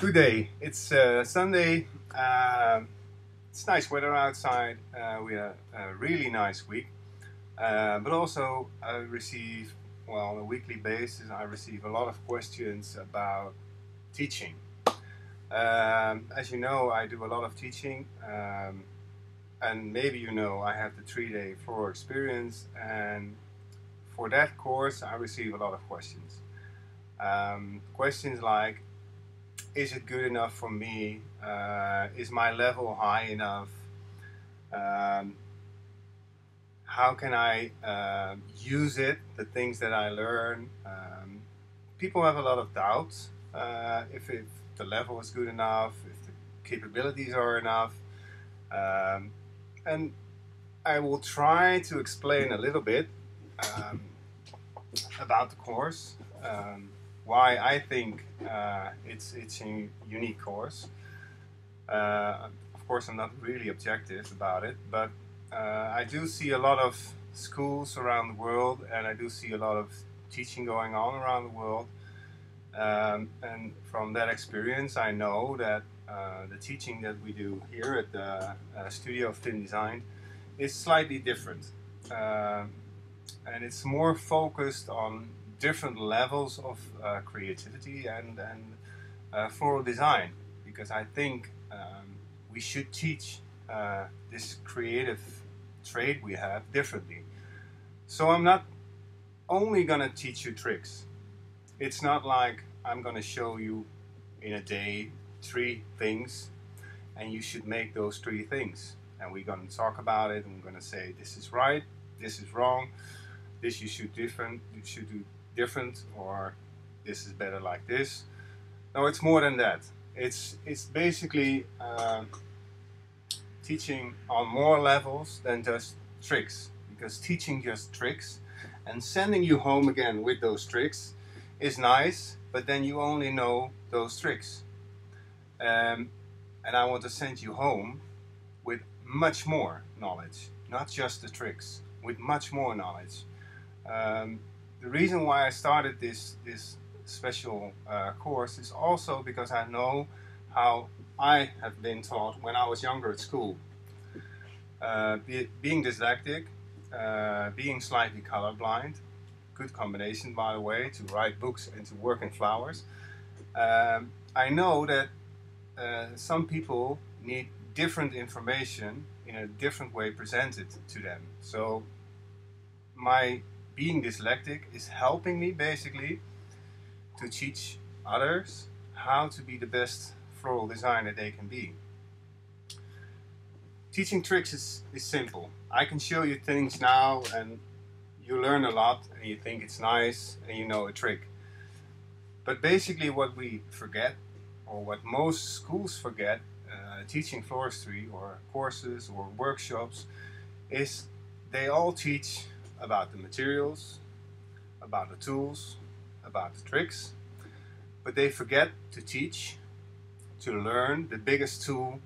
Good day. It's Sunday. It's nice weather outside. We had a really nice week. But also I receive, well, on a weekly basis, I receive a lot of questions about teaching. As you know, I do a lot of teaching. And maybe you know, I have the 3-day floral experience. And for that course, I receive a lot of questions. Questions like, is it good enough for me? Is my level high enough? How can I use it, the things that I learn? People have a lot of doubts if the level is good enough, if the capabilities are enough. And I will try to explain a little bit about the course. Why I think it's a unique course. Of course, I'm not really objective about it, but I do see a lot of schools around the world, and I do see a lot of teaching going on around the world. And from that experience, I know that the teaching that we do here at the studio of Tim Design is slightly different. And it's more focused on different levels of creativity and floral design, because I think we should teach this creative trait we have differently. So I'm not only gonna teach you tricks. It's not like I'm gonna show you in a day 3 things and you should make those 3 things, and we're gonna talk about it and we're gonna say this is right, this is wrong, this you should do different, or this is better like this. No, it's more than that. It's basically teaching on more levels than just tricks, because teaching just tricks and sending you home again with those tricks is nice, but then you only know those tricks. And I want to send you home with much more knowledge, not just the tricks, with much more knowledge. The reason why I started this special course is also because I know how I have been taught when I was younger at school. Being dyslexic, being slightly colorblind, good combination by the way, to write books and to work in flowers. I know that some people need different information in a different way presented to them. So my being dyslexic is helping me basically to teach others how to be the best floral designer they can be. Teaching tricks is simple. I can show you things now and you learn a lot and you think it's nice and you know a trick. But basically what we forget, or what most schools forget, teaching floristry or courses or workshops, is they all teach about the materials, about the tools, about the tricks, but they forget to teach, to learn the biggest tool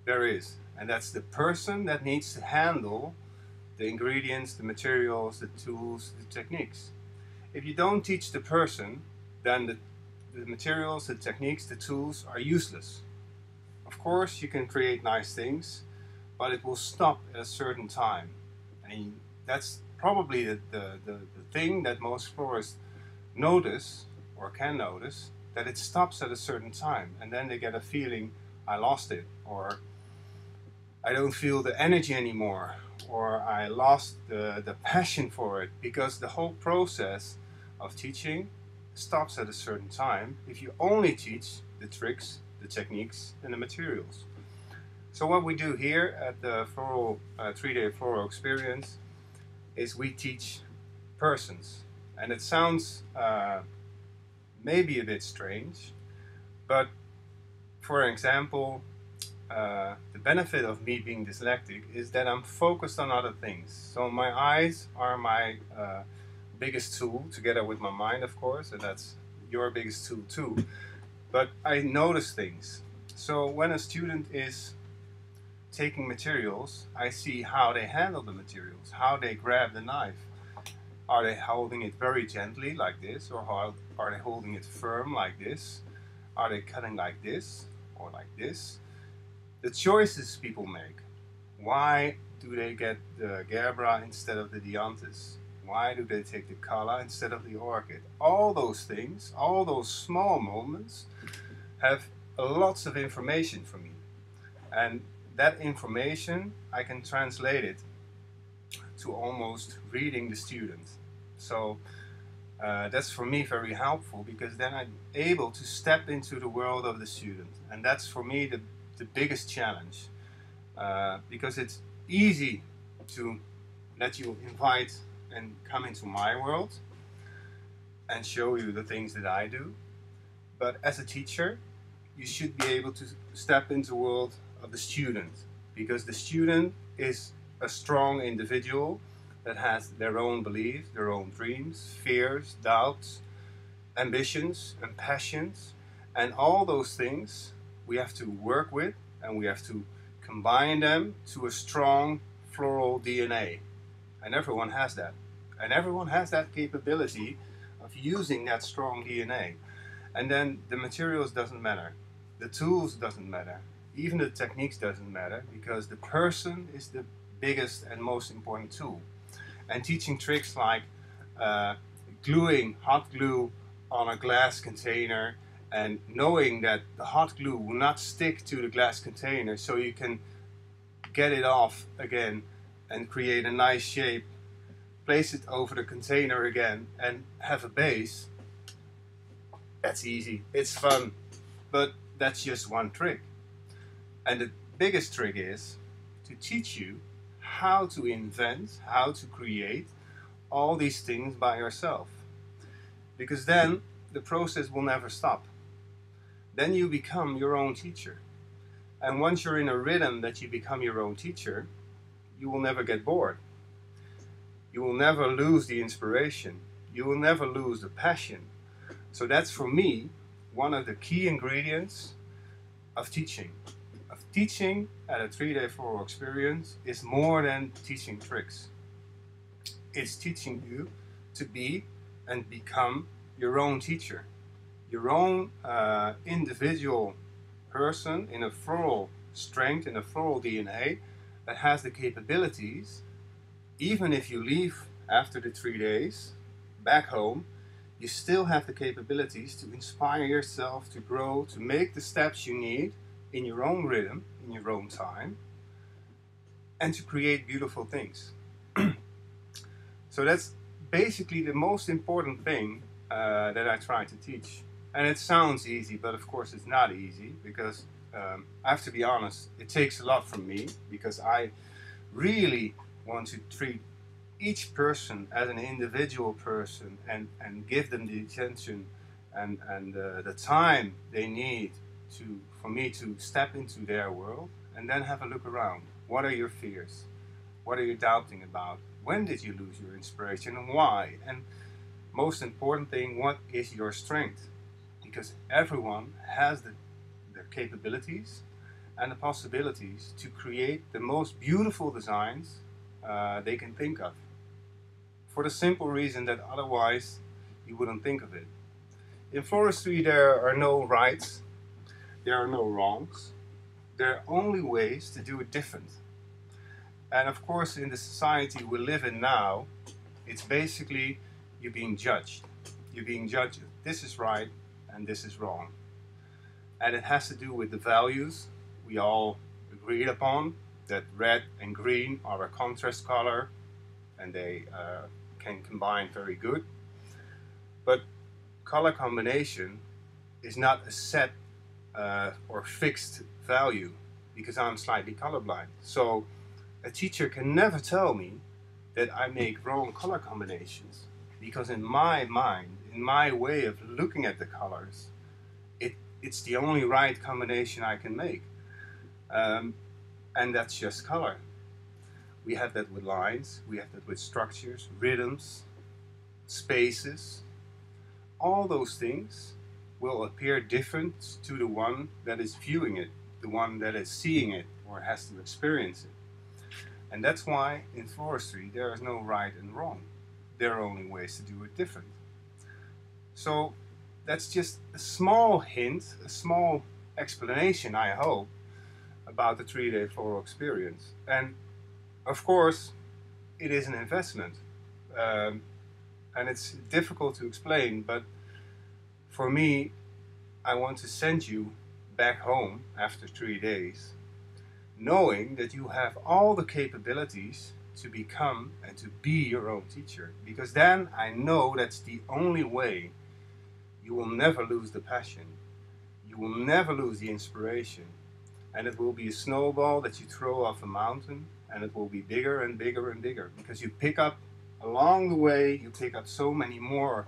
there is, and that's the person that needs to handle the ingredients, the materials, the tools, the techniques. If you don't teach the person, then the materials, the techniques, the tools are useless. Of course you can create nice things, but it will stop at a certain time, and that's probably the thing that most florists notice, or can notice, that it stops at a certain time, and then they get a feeling, I lost it, or I don't feel the energy anymore, or I lost the passion for it, because the whole process of teaching stops at a certain time if you only teach the tricks, the techniques and the materials. So what we do here at the 3-day floral experience is we teach persons. And it sounds maybe a bit strange, but for example, the benefit of me being dyslexic is that I'm focused on other things. So my eyes are my biggest tool, together with my mind of course, and that's your biggest tool too. But I notice things. So when a student is taking materials, I see how they handle the materials, how they grab the knife. Are they holding it very gently like this, or how are they holding it firm like this? Are they cutting like this or like this? The choices people make. Why do they get the Gerbera instead of the Dianthus? Why do they take the Kala instead of the Orchid? All those things, all those small moments have lots of information for me. And that information, I can translate it to almost reading the student. So that's for me very helpful, because then I'm able to step into the world of the student. And that's for me the biggest challenge, because it's easy to let you invite and come into my world and show you the things that I do. But as a teacher, you should be able to step into the world of the student, because the student is a strong individual that has their own beliefs, their own dreams, fears, doubts, ambitions and passions, and all those things we have to work with, and we have to combine them to a strong floral DNA. And everyone has that. And everyone has that capability of using that strong DNA. And then the materials doesn't matter. The tools doesn't matter. Even the techniques doesn't matter, because the person is the biggest and most important tool. And teaching tricks like gluing hot glue on a glass container, and knowing that the hot glue will not stick to the glass container, so you can get it off again and create a nice shape, place it over the container again and have a base. That's easy, it's fun, but that's just one trick. And the biggest trick is to teach you how to invent, how to create all these things by yourself. Because then the process will never stop. Then you become your own teacher. And once you're in a rhythm that you become your own teacher, you will never get bored. You will never lose the inspiration. You will never lose the passion. So that's, for me, one of the key ingredients of teaching. Teaching at a 3-day floral experience is more than teaching tricks. It's teaching you to be and become your own teacher, your own individual person in a floral strength, in a floral DNA, that has the capabilities. Even if you leave after the 3 days back home, you still have the capabilities to inspire yourself, to grow, to make the steps you need in your own rhythm, in your own time, and to create beautiful things. So that's basically the most important thing that I try to teach. And it sounds easy, but of course it's not easy, because I have to be honest, it takes a lot from me, because I really want to treat each person as an individual person, and give them the attention and the time they need for me to step into their world, and then have a look around. What are your fears? What are you doubting about? When did you lose your inspiration, and why? And most important thing, what is your strength? Because everyone has the capabilities and the possibilities to create the most beautiful designs they can think of. For the simple reason that otherwise you wouldn't think of it. In floristry there are no rights, there are no wrongs, there are only ways to do it different. And of course, in the society we live in now, it's basically you're being judged. You're being judged, this is right and this is wrong. And it has to do with the values we all agreed upon, that red and green are a contrast color, and they can combine very good. But color combination is not a set or fixed value, because I'm slightly colorblind. So a teacher can never tell me that I make wrong color combinations, because in my mind, in my way of looking at the colors, it's the only right combination I can make. And that's just color. We have that with lines, we have that with structures, rhythms, spaces. All those things will appear different to the one that is viewing it, the one that is seeing it or has to experience it. And that's why in floristry there is no right and wrong. There are only ways to do it different. So that's just a small hint, a small explanation, I hope, about the 3-day floral experience. And of course, it is an investment. And it's difficult to explain, but for me, I want to send you back home after 3 days, knowing that you have all the capabilities to become and to be your own teacher. Because then I know that's the only way. You will never lose the passion. You will never lose the inspiration. And it will be a snowball that you throw off a mountain, and it will be bigger and bigger and bigger, because you pick up along the way, you pick up so many more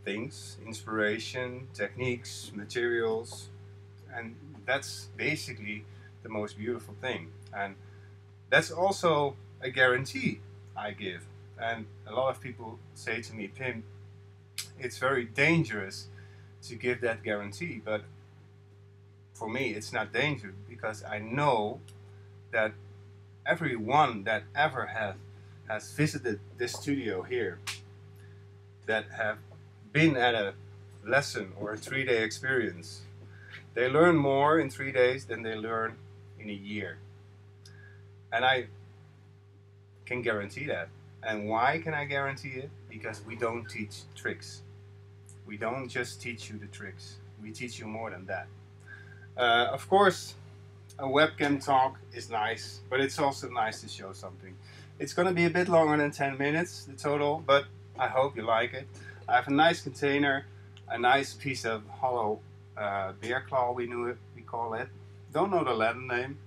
things, inspiration, techniques, materials, and that's basically the most beautiful thing. And that's also a guarantee I give. And a lot of people say to me, Pim, it's very dangerous to give that guarantee, but for me it's not dangerous, because I know that everyone that ever has visited this studio here, that have been at a lesson or a 3-day experience, they learn more in 3 days than they learn in a year. And I can guarantee that. And why can I guarantee it? Because we don't teach tricks. We don't just teach you the tricks. We teach you more than that. Of course, a webcam talk is nice, but it's also nice to show something. It's going to be a bit longer than 10 minutes, the total, but I hope you like it. I have a nice container, a nice piece of hollow bear claw, we call it. Don't know the Latin name.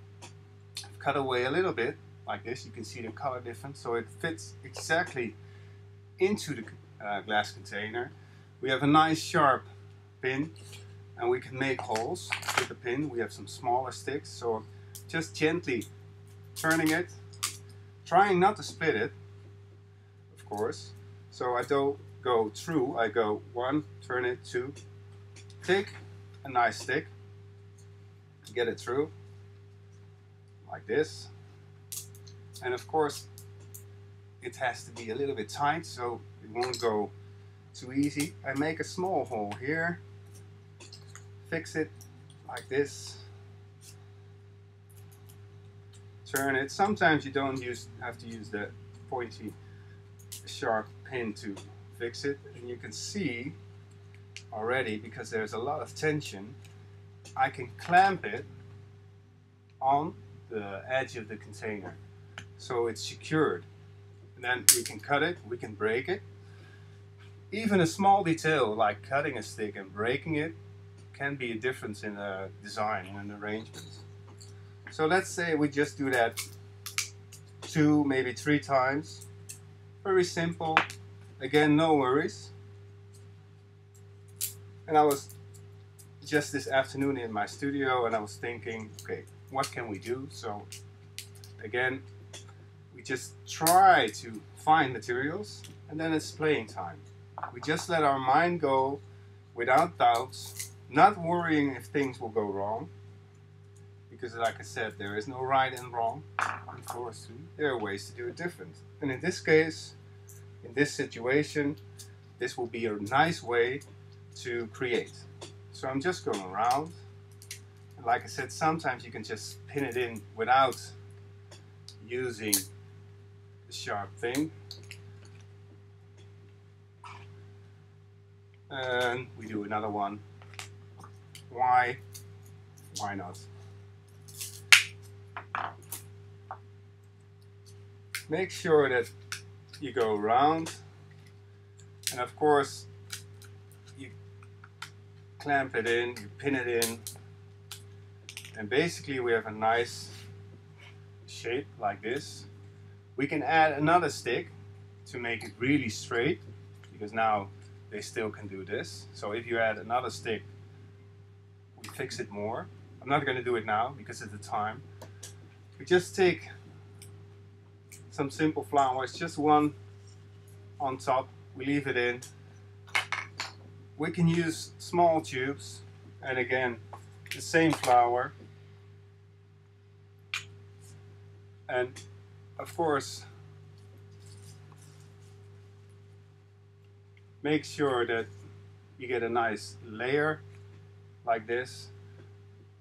I've cut away a little bit, like this. You can see the color difference, so it fits exactly into the glass container. We have a nice sharp pin, and we can make holes with the pin. We have some smaller sticks, so just gently turning it, trying not to split it, of course. So I don't go through, I go 1, turn it, 2, take a nice stick, get it through, like this. And of course, it has to be a little bit tight, so it won't go too easy. I make a small hole here, fix it like this, turn it. Sometimes you don't have to use the pointy sharp pin to fix it, and you can see already, because there's a lot of tension, I can clamp it on the edge of the container, so it's secured. And then we can cut it, we can break it. Even a small detail like cutting a stick and breaking it can be a difference in a design and an arrangement. So let's say we just do that 2, maybe 3 times. Very simple. Again, no worries. And I was just this afternoon in my studio, and I was thinking, okay, what can we do? So again, we just try to find materials, and then it's playing time. We just let our mind go without doubts, not worrying if things will go wrong, because like I said, there is no right and wrong in forestry. There are ways to do it different. And in this case, in this situation, this will be a nice way to create. So I'm just going around. And like I said, sometimes you can just pin it in without using the sharp thing. And we do another one. Why? Why not? Make sure that you go around, and of course you clamp it in, you pin it in, and basically we have a nice shape like this. We can add another stick to make it really straight, because now they still can do this. So if you add another stick, we fix it more. I'm not going to do it now because of the time. We just take some simple flowers, just one on top, we leave it in. We can use small tubes, and again, the same flower. And of course, make sure that you get a nice layer like this.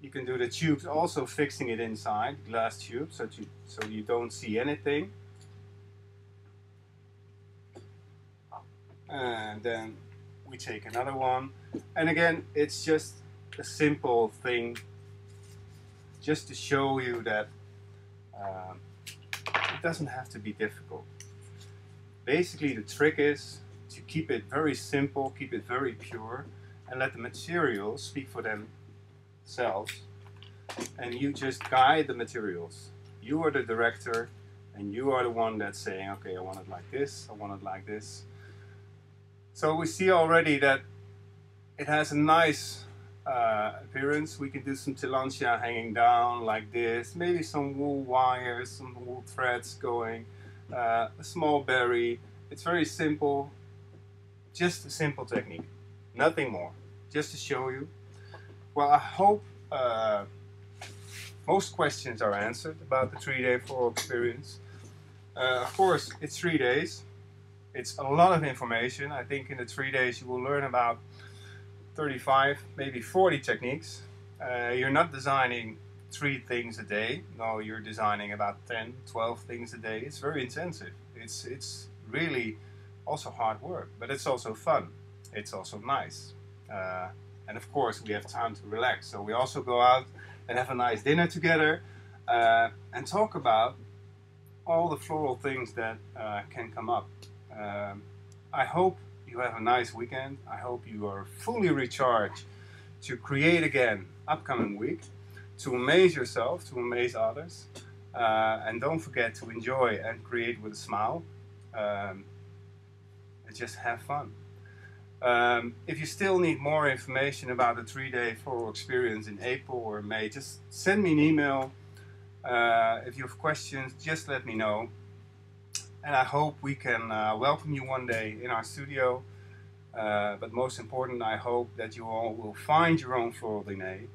You can do the tubes also fixing it inside, glass tubes, so you don't see anything. And then we take another one. And again, it's just a simple thing just to show you that it doesn't have to be difficult. Basically, the trick is to keep it very simple, keep it very pure, and let the materials speak for themselves. And you just guide the materials. You are the director, and you are the one that's saying, okay, I want it like this, I want it like this. So we see already that it has a nice appearance. We can do some tillandsia hanging down like this, maybe some wool wires, some wool threads going, a small berry. It's very simple, just a simple technique, nothing more, just to show you. Well, I hope most questions are answered about the 3-day floral experience. Of course, it's 3 days. It's a lot of information. I think in the 3 days you will learn about 35, maybe 40 techniques. You're not designing 3 things a day. No, you're designing about 10, 12 things a day. It's very intensive. It's really also hard work, but it's also fun. It's also nice. And of course we have time to relax. So we also go out and have a nice dinner together and talk about all the floral things that can come up. I hope you have a nice weekend. I hope you are fully recharged to create again upcoming week, to amaze yourself, to amaze others, and don't forget to enjoy and create with a smile, and just have fun. If you still need more information about the 3-day floral experience in April or May, just send me an email. If you have questions, just let me know. And I hope we can welcome you one day in our studio. But most important, I hope that you all will find your own floral DNA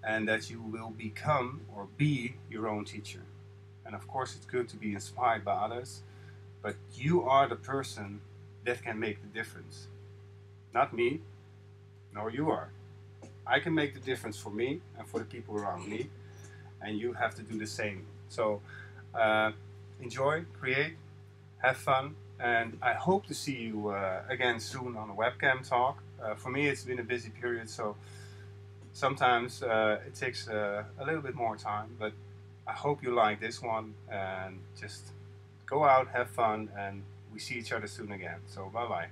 and that you will become or be your own teacher. And of course, it's good to be inspired by others, but you are the person that can make the difference. Not me, nor you are. I can make the difference for me and for the people around me, and you have to do the same. So enjoy, create, have fun, and I hope to see you again soon on a webcam talk. For me, it's been a busy period, so sometimes it takes a little bit more time, but I hope you like this one, and just go out, have fun, and we see each other soon again. So bye bye.